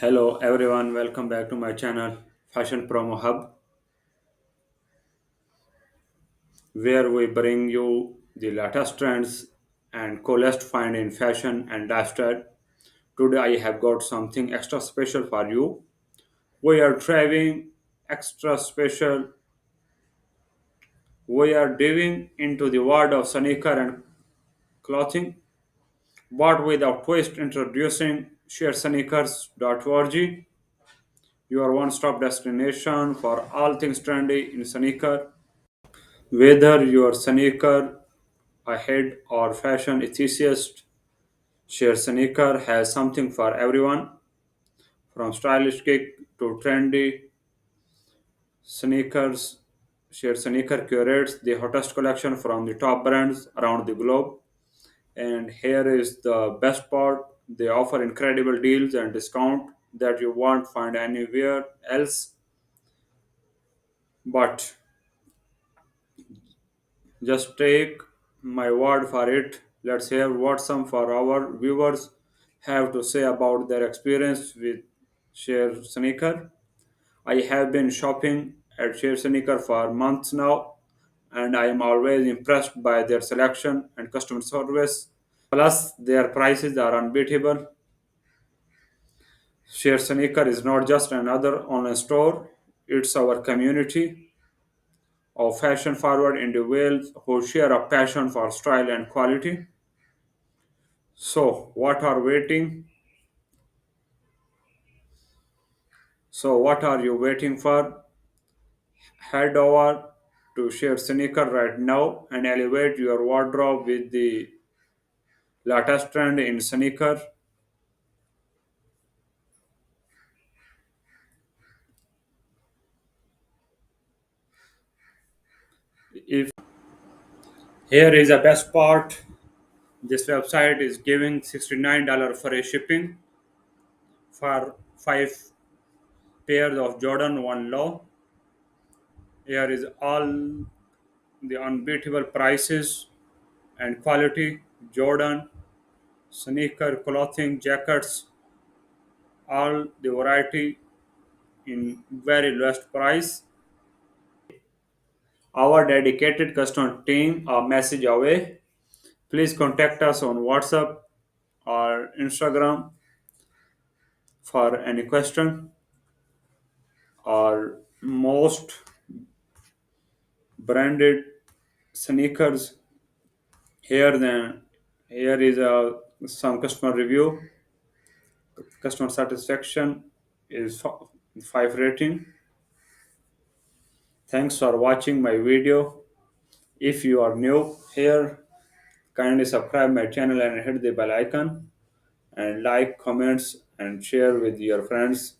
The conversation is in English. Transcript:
Hello everyone, welcome back to my channel Fashion Promo Hub, where we bring you the latest trends and coolest find in fashion and lifestyle. Today I have got something extra special for you. We are driving extra special. We are diving into the world of sneaker and clothing, but with a twist introducing sharesneakers.org, your one-stop destination for all things trendy in sneaker. Whether your sneaker ahead or fashion enthusiast, Share Sneaker has something for everyone, from stylish kick to trendy sneakers. Share Sneaker curates the hottest collection from the top brands around the globe. And here is the best part: they offer incredible deals and discount that you won't find anywhere else. But just take my word for it. Let's hear what some for our viewers have to say about their experience with Share Sneaker. I have been shopping at Share Sneaker for months now, and I am always impressed by their selection and customer service. Plus, their prices are unbeatable. Share Sneaker is not just another online store, it's our community of fashion forward individuals who share a passion for style and quality. So, what are waiting? So, what are you waiting for? Head over to Share Sneaker right now and elevate your wardrobe with the latest trend in sneaker. If here is the best part, this website is giving $69 for a shipping for five pairs of Jordan 1 Low. Here is all the unbeatable prices and quality Jordan sneaker clothing jackets, all the variety in very lowest price. Our dedicated customer team a message away. Please contact us on WhatsApp or Instagram for any question or most branded sneakers. Here is some customer review. Customer satisfaction is 5 rating. Thanks for watching my video. If you are new here, kindly subscribe my channel and hit the bell icon and like, comments and share with your friends.